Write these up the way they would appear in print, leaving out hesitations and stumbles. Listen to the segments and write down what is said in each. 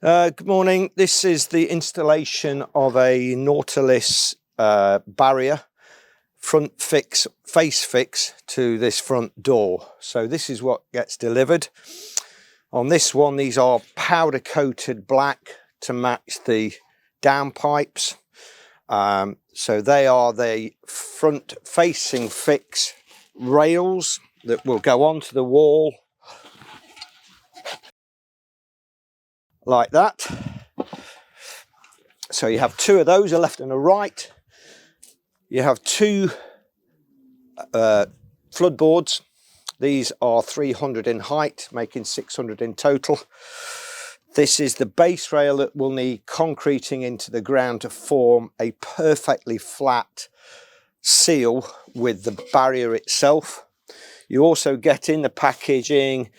Good morning. This is the installation of a Nautilus barrier face fix to this front door. So this is what gets delivered. On this one, these are powder coated black to match the downpipes. So they are the front facing fix rails that will go onto the wall like that. So you have two of those, a left and a right. You have two floodboards. These are 300 in height, making 600 in total. This is the base rail that will need concreting into the ground to form a perfectly flat seal with the barrier itself. You also get in the packaging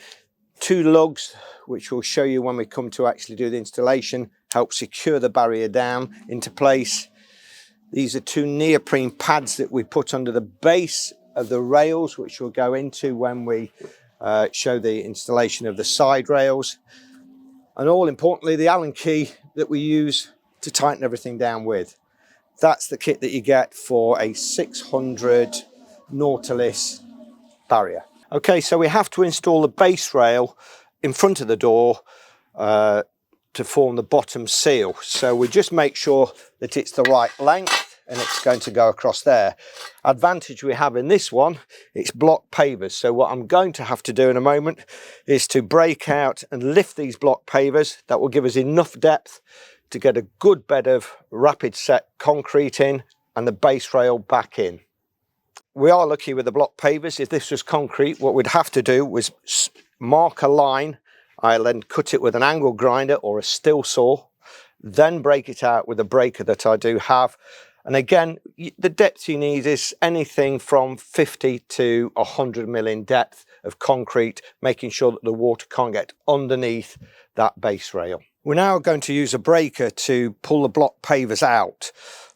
two lugs, which we'll show you when we come to actually do the installation, help secure the barrier down into place. These are two neoprene pads that we put under the base of the rails, which we'll go into when we show the installation of the side rails. And all importantly, the Allen key that we use to tighten everything down with. That's the kit that you get for a 600 Nautilus barrier. Okay, so we have to install the base rail in front of the door to form the bottom seal. So we just make sure that it's the right length and it's going to go across there. Advantage we have in this one, it's block pavers. So what I'm going to have to do in a moment is to break out and lift these block pavers. That will give us enough depth to get a good bed of rapid set concrete in and the base rail back in. We are lucky with the block pavers. If this was concrete, what we'd have to do was mark a line. I'll then cut it with an angle grinder or a still saw, then break it out with a breaker that I do have. And again, the depth you need is anything from 50 to 100 mil in depth of concrete, making sure that the water can't get underneath that base rail. We're now going to use a breaker to pull the block pavers out.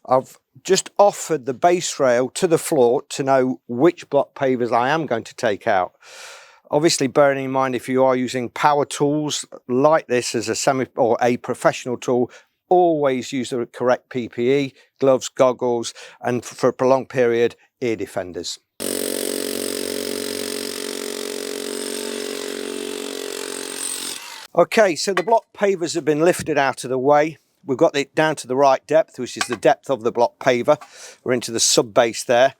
I've just offered the base rail to the floor to know which block pavers I am going to take out. Obviously, bearing in mind, if you are using power tools like this as a professional tool, always use the correct PPE, gloves, goggles, and for a prolonged period, ear defenders. Okay, so the block pavers have been lifted out of the way. We've got it down to the right depth, which is the depth of the block paver. We're into the sub base there.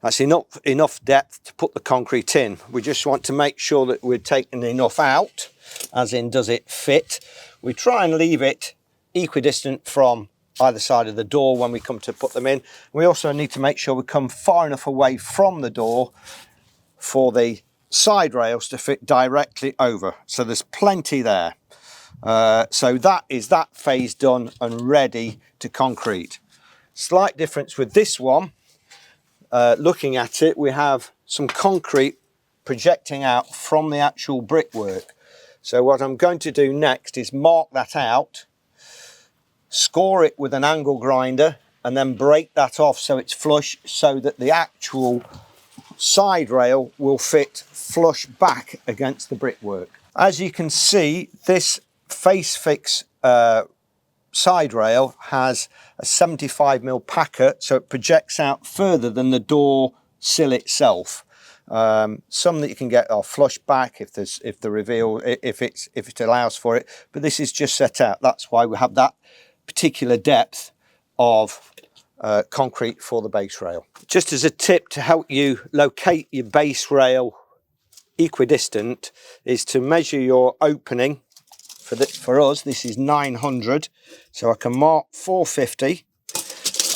That's enough depth to put the concrete in. We just want to make sure that we're taking enough out, as in does it fit. We try and leave it equidistant from either side of the door when we come to put them in. We also need to make sure we come far enough away from the door for the side rails to fit directly over. So there's plenty there. So that is that phase done and ready to concrete. Slight difference with this one. Looking at it, we have some concrete projecting out from the actual brickwork. So what I'm going to do next is mark that out, score it with an angle grinder, and then break that off so it's flush, so that the actual side rail will fit flush back against the brickwork. As you can see, this face fix side rail has a 75mm packer, so it projects out further than the door sill itself. Some that you can get are flush back if it allows for it, but this is just set out. That's why we have that particular depth of concrete for the base rail. Just as a tip to help you locate your base rail equidistant is to measure your opening. For us, this is 900, so I can mark 450.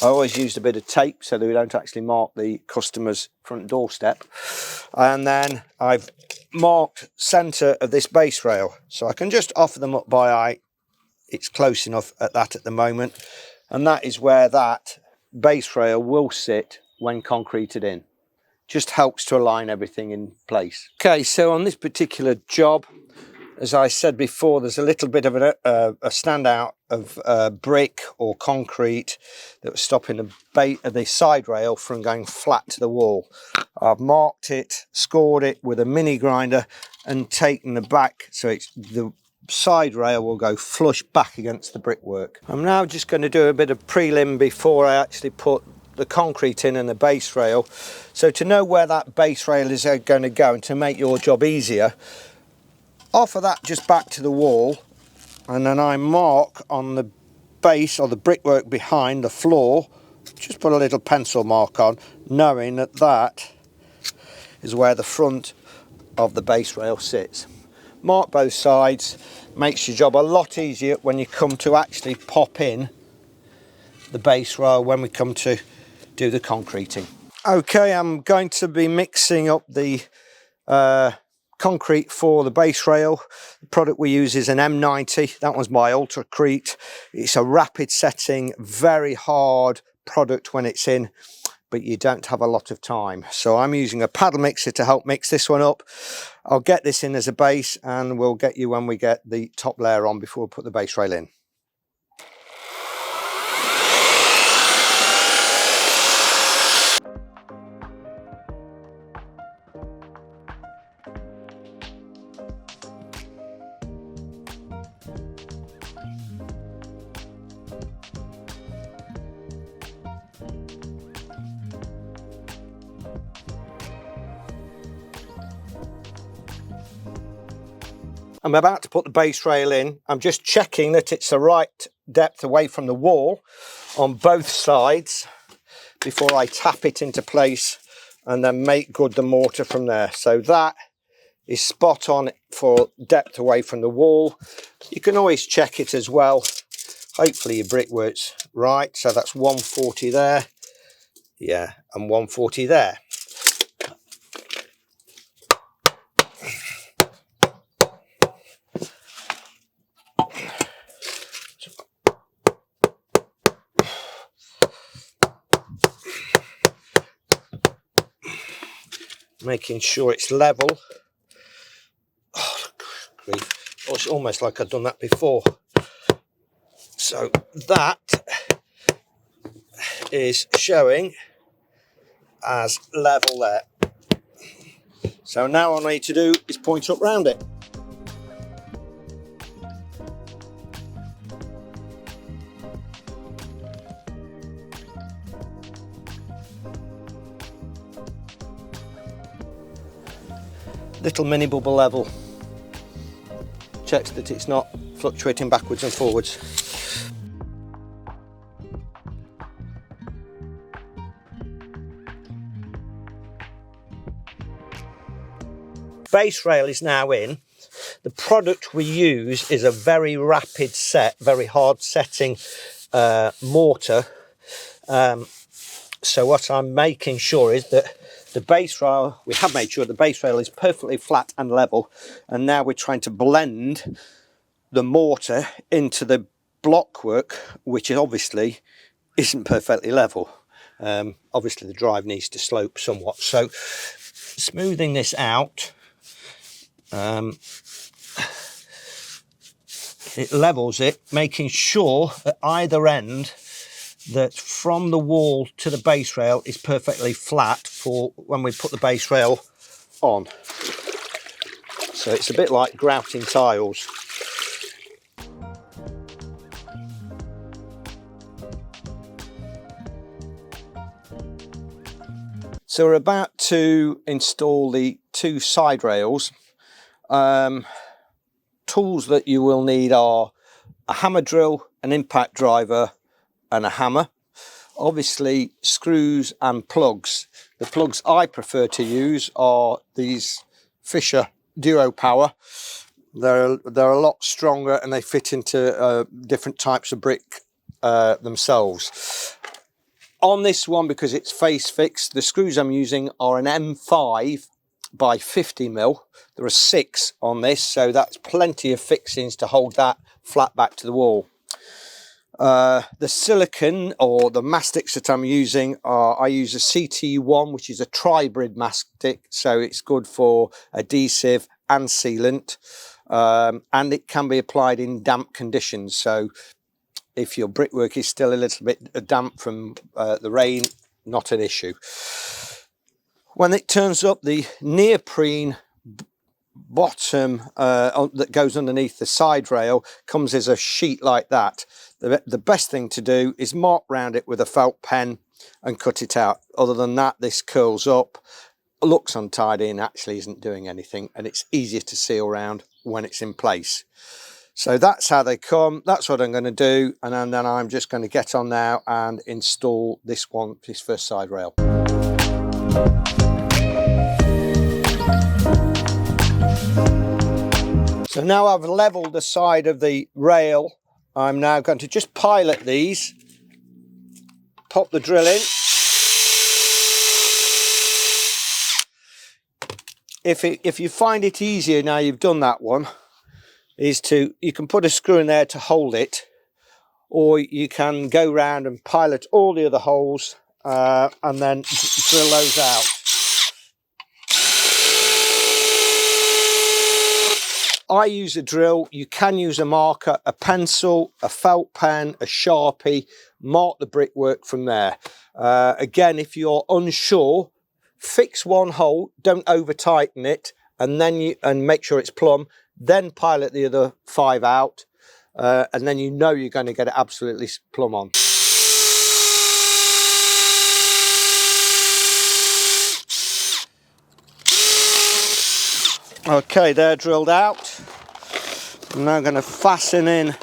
I always used a bit of tape so that we don't actually mark the customer's front doorstep. And then I've marked centre of this base rail, so I can just offer them up by eye. It's close enough at that at the moment, and that is where that base rail will sit when concreted in. Just helps to align everything in place. Okay, so on this particular job, as I said before, there's a little bit of a standout of brick or concrete that was stopping the side rail from going flat to the wall. I've marked it, scored it with a mini grinder and taken the back, so it's the side rail will go flush back against the brickwork. I'm now just going to do a bit of prelim before I actually put the concrete in and the base rail. So to know where that base rail is going to go and to make your job easier, offer that just back to the wall, and then I mark on the base or the brickwork behind the floor, just put a little pencil mark on, knowing that that is where the front of the base rail sits. Mark both sides, makes your job a lot easier when you come to actually pop in the base rail when we come to do the concreting. Okay, I'm going to be mixing up the concrete for the base rail. The product we use is an M90. That one's my Ultracrete. It's a rapid setting, very hard product when it's in, but you don't have a lot of time. So I'm using a paddle mixer to help mix this one up. I'll get this in as a base, and we'll get you when we get the top layer on before we put the base rail in. I'm about to put the base rail in. I'm just checking that it's the right depth away from the wall on both sides before I tap it into place and then make good the mortar from there. So that is spot on for depth away from the wall. You can always check it as well. Hopefully your brickwork's right. So that's 140 there. Yeah, and 140 there. Making sure it's level. Oh, grief. Oh, it's almost like I've done that before. So that is showing as level there. So now all I need to do is point up round it. Little mini bubble level. Checks that it's not fluctuating backwards and forwards. Base rail is now in. The product we use is a very rapid set, very hard setting mortar. So what I'm making sure is that the base rail, we have made sure the base rail is perfectly flat and level, and now we're trying to blend the mortar into the blockwork, which obviously isn't perfectly level. Obviously the drive needs to slope somewhat, so smoothing this out, it levels it, making sure at either end that from the wall to the base rail is perfectly flat for when we put the base rail on. So it's a bit like grouting tiles. So we're about to install the two side rails. Tools that you will need are a hammer drill, an impact driver, and a hammer. Obviously screws and plugs. The plugs I prefer to use are these Fisher Duo Power. They're a lot stronger and they fit into different types of brick themselves. On this one, because it's face fixed, the screws I'm using are an M5 by 50mm. There are 6 on this, so that's plenty of fixings to hold that flat back to the wall. The silicon or the mastics that I'm using are, I use a CT1, which is a tribrid mastic, so it's good for adhesive and sealant, and it can be applied in damp conditions. So if your brickwork is still a little bit damp from the rain, not an issue. When it turns up, the neoprene bottom that goes underneath the side rail comes as a sheet like that. The best thing to do is mark round it with a felt pen and cut it out. Other than that, this curls up, looks untidy, and actually isn't doing anything, and it's easier to seal round when it's in place. So that's how they come. That's what I'm going to do, and then I'm just going to get on now and install this first side rail. So now I've leveled the side of the rail, I'm now going to just pilot these, pop the drill in. If you find it easier now you've done that one, you can put a screw in there to hold it, or you can go round and pilot all the other holes and then drill those out. I use a drill. You can use a marker, a pencil, a felt pen, a Sharpie, mark the brickwork from there. Again, if you're unsure, fix one hole, don't over tighten it, and then make sure it's plumb, then pilot the other 5 out, and then you know you're going to get it absolutely plumb on. Okay, they're drilled out. I'm now going to fasten in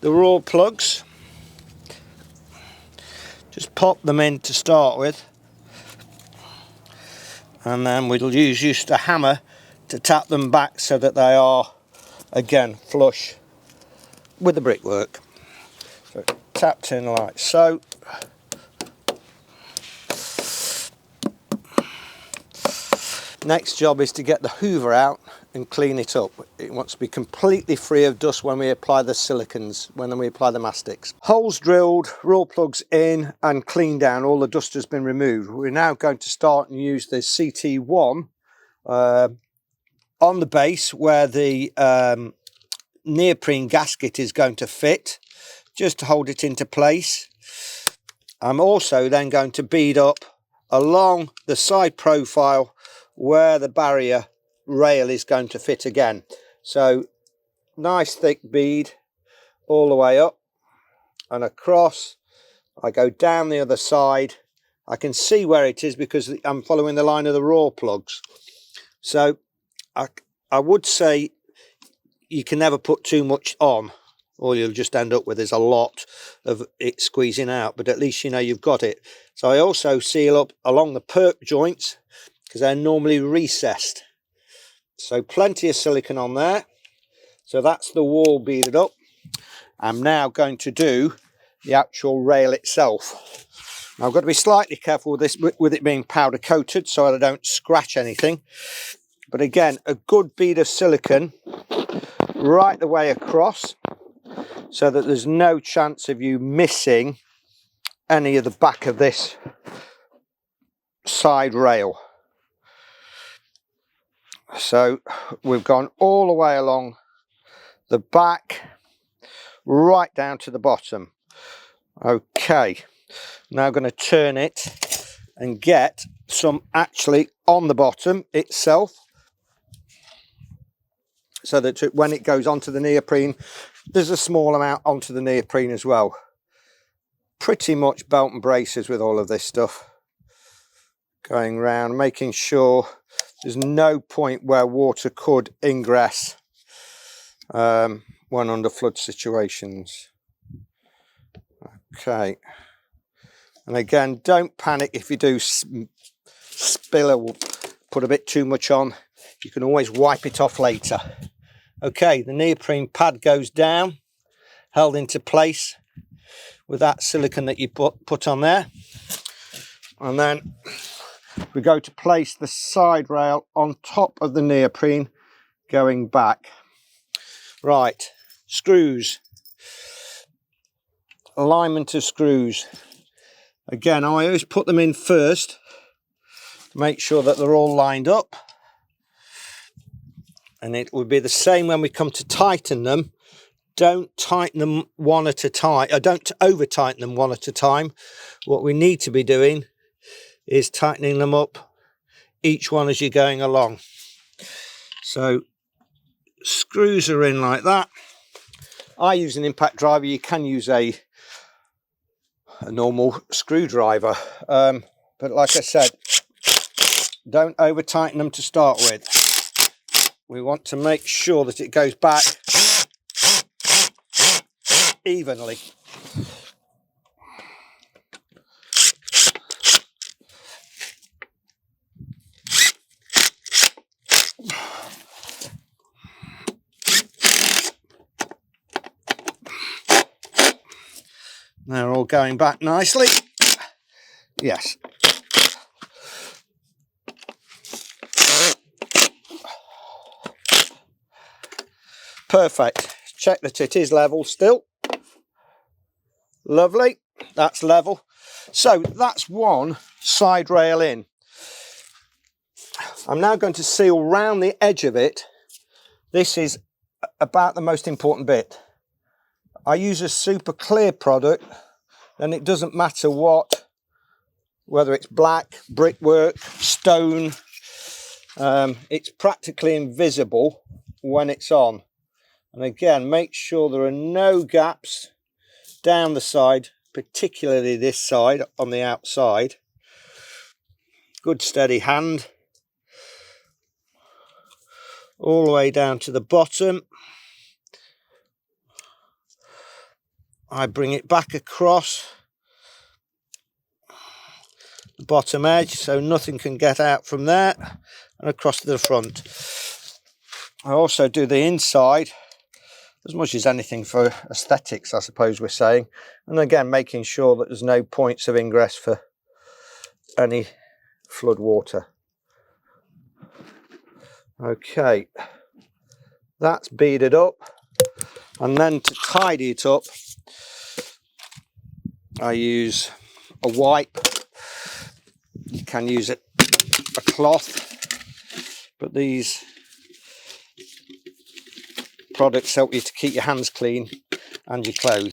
the raw plugs. Just pop them in to start with, and then we'll use just a hammer to tap them back so that they are again flush with the brickwork. So tapped in like so. Next job is to get the hoover out and clean it up. It wants to be completely free of dust when we apply the silicons, when we apply the mastics. Holes drilled, raw plugs in and cleaned down, all the dust has been removed. We're now going to start and use the CT1 on the base where the neoprene gasket is going to fit, just to hold it into place. I'm also then going to bead up along the side profile where the barrier rail is going to fit again. So nice thick bead all the way up and across. I go down the other side. I can see where it is because I'm following the line of the raw plugs. So I would say you can never put too much on, or you'll just end up with there's a lot of it squeezing out, but at least you know you've got it. So I also seal up along the perk joints because they're normally recessed. So plenty of silicone on there. So that's the wall beaded up. I'm now going to do the actual rail itself. Now I've got to be slightly careful with this, with it being powder coated, so I don't scratch anything. But again, a good bead of silicone right the way across, so that there's no chance of you missing any of the back of this side rail. So we've gone all the way along the back, right down to the bottom. Okay, now I'm going to turn it and get some actually on the bottom itself, so that when it goes onto the neoprene, there's a small amount onto the neoprene as well. Pretty much belt and braces with all of this stuff. Going round, making sure there's no point where water could ingress when under flood situations. Okay, and again, don't panic if you do spill or put a bit too much on. You can always wipe it off later. Okay, the neoprene pad goes down, held into place with that silicone that you put on there, and then we go to place the side rail on top of the neoprene going back. Right, screws, alignment of screws. Again, I always put them in first, make sure that they're all lined up, and it will be the same when we come to tighten them. Don't tighten them one at a time, don't over tighten them one at a time. What we need to be doing is tightening them up each one as you're going along. So screws are in like that. I use an impact driver. You can use a normal screwdriver, but like I said, don't over tighten them to start with. We want to make sure that it goes back evenly. They're all going back nicely. Yes. Perfect. Check that it is level still. Lovely. That's level. So that's one side rail in. I'm now going to seal round the edge of it. This is about the most important bit. I use a super clear product, and it doesn't matter whether it's black, brickwork, stone, it's practically invisible when it's on. And again, make sure there are no gaps down the side, particularly this side on the outside. Good steady hand. All the way down to the bottom. I bring it back across the bottom edge so nothing can get out from there, and across to the front. I also do the inside as much as anything for aesthetics, I suppose we're saying, and again making sure that there's no points of ingress for any flood water. Okay, that's beaded up, and then to tidy it up I use a wipe. You can use a cloth, but these products help you to keep your hands clean and your clothes.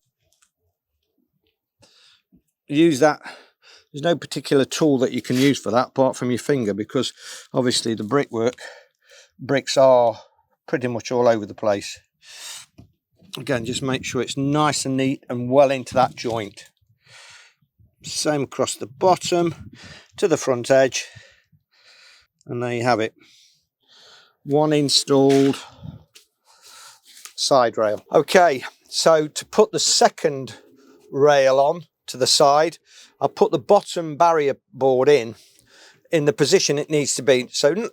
Use that. There's no particular tool that you can use for that apart from your finger, because obviously the bricks are pretty much all over the place. Again, just make sure it's nice and neat and well into that joint. Same across the bottom to the front edge, and there you have it. One installed side rail. Okay, so to put the second rail on to the side, I'll put the bottom barrier board in the position it needs to be. So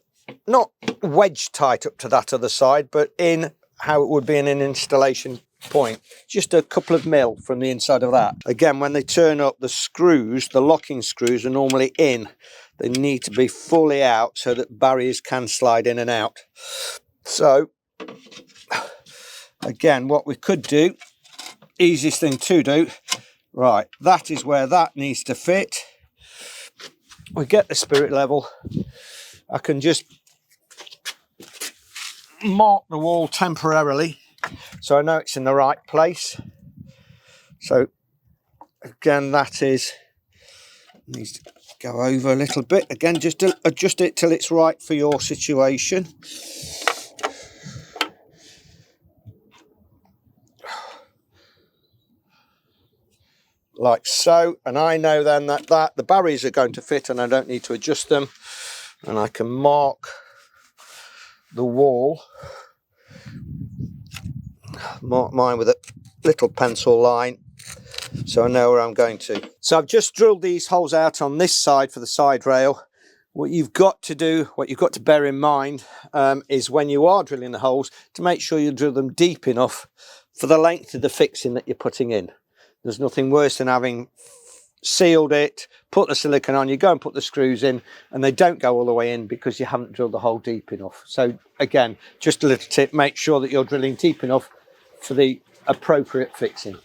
not wedge tight up to that other side, but in how it would be in an installation point. Just a couple of mil from the inside of that. Again, when they turn up, the screws, the locking screws, are normally in. They need to be fully out so that barriers can slide in and out. So again, what we could do, easiest thing to do, right, that is where that needs to fit. We get the spirit level. I can just mark the wall temporarily so I know it's in the right place. So again, that needs to go over a little bit. Again, just to adjust it till it's right for your situation. Like so, and I know then that the barriers are going to fit and I don't need to adjust them, and I can mark the wall, mark mine with a little pencil line so I know where I'm going to. So I've just drilled these holes out on this side for the side rail. What you've got to do, what you've got to bear in mind is when you are drilling the holes, to make sure you drill them deep enough for the length of the fixing that you're putting in. There's nothing worse than having sealed it, put the silicone on, you go and put the screws in, and they don't go all the way in because you haven't drilled the hole deep enough. So again, just a little tip, make sure that you're drilling deep enough for the appropriate fixing.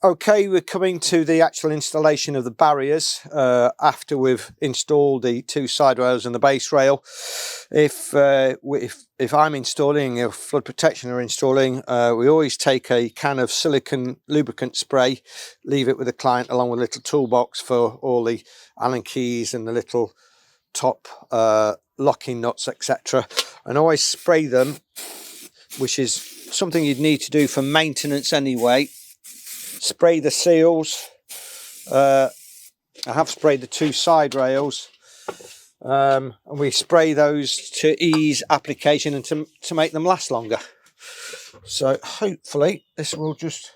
Okay, we're coming to the actual installation of the barriers after we've installed the 2 side rails and the base rail. If I'm installing, if flood protection are installing, we always take a can of silicone lubricant spray, leave it with the client along with a little toolbox for all the Allen keys and the little top locking nuts, etc. And always spray them, which is something you'd need to do for maintenance anyway. Spray the seals. I have sprayed the 2 side rails, and we spray those to ease application and to make them last longer. So hopefully this will just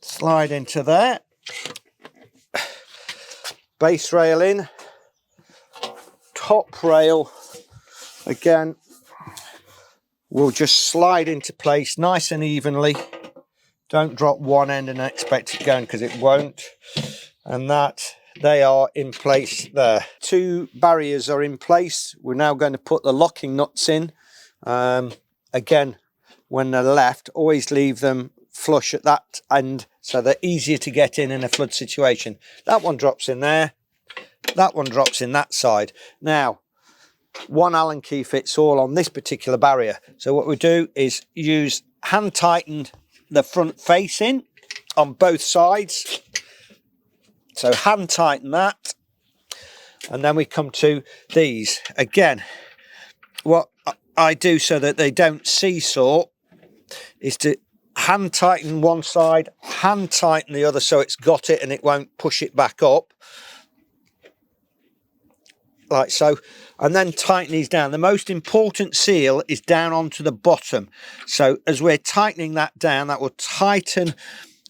slide into there. Base rail in, top rail again will just slide into place nice and evenly. Don't drop one end and expect it going, because it won't. And that, they are in place there. 2 barriers are in place. We're now going to put the locking nuts in. Again, when they're left, always leave them flush at that end so they're easier to get in a flood situation. That one drops in there. That one drops in that side. Now, 1 Allen key fits all on this particular barrier. So what we do is use hand tightened the front face in on both sides. So hand tighten that, and then we come to these. Again, what I do so that they don't seesaw is to hand tighten one side, hand tighten the other so it's got it and it won't push it back up, like so, and then tighten these down. The most important seal is down onto the bottom. So as we're tightening that down, that will tighten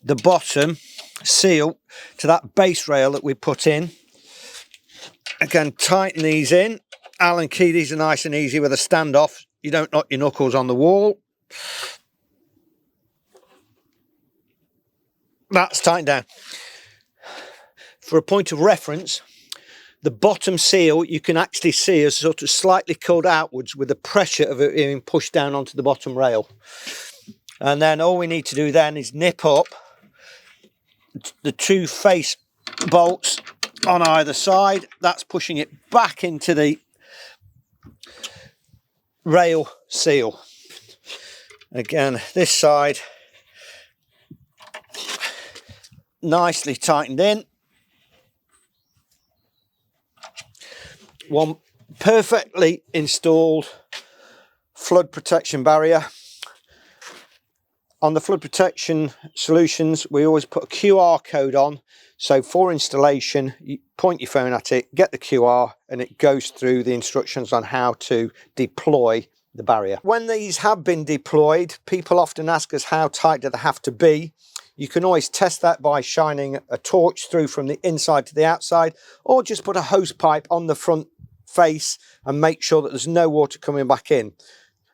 the bottom seal to that base rail that we put in. Again, tighten these in. Allen key, these are nice and easy with a standoff. You don't knock your knuckles on the wall. That's tightened down. For a point of reference, the bottom seal you can actually see is sort of slightly curled outwards with the pressure of it being pushed down onto the bottom rail. And then all we need to do then is nip up the 2 face bolts on either side. That's pushing it back into the rail seal. Again, this side nicely tightened in. 1 perfectly installed flood protection barrier. On the flood protection solutions, we always put a QR code on. So for installation, you point your phone at it, get the QR, and it goes through the instructions on how to deploy the barrier. When these have been deployed, people often ask us how tight do they have to be. You can always test that by shining a torch through from the inside to the outside, or just put a hose pipe on the front face and make sure that there's no water coming back in.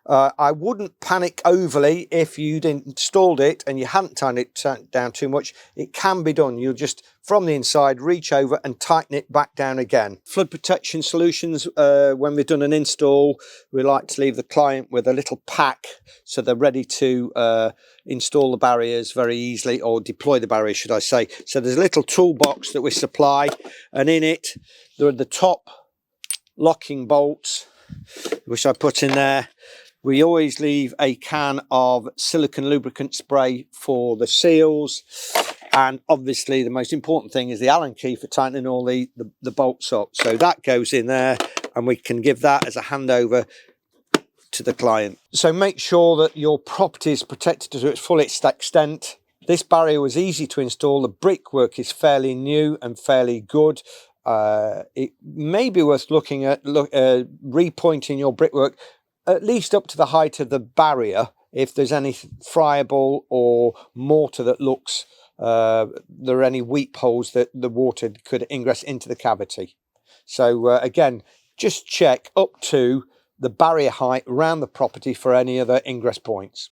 I wouldn't panic overly if you'd installed it and you hadn't tightened it down too much. It can be done. You'll just, from the inside, reach over and tighten it back down again. Flood protection solutions, when we've done an install, we like to leave the client with a little pack so they're ready to install the barriers very easily, or deploy the barriers, should I say. So there's a little toolbox that we supply, and in it, there are the top locking bolts, which I put in there. We always leave a can of silicone lubricant spray for the seals. And obviously the most important thing is the Allen key for tightening all the bolts up. So that goes in there, and we can give that as a handover to the client. So make sure that your property is protected to its full extent. This barrier was easy to install. The brickwork is fairly new and fairly good. It may be worth looking at repointing your brickwork at least up to the height of the barrier if there's any friable or mortar that looks there are any weep holes that the water could ingress into the cavity. So again, just check up to the barrier height around the property for any other ingress points.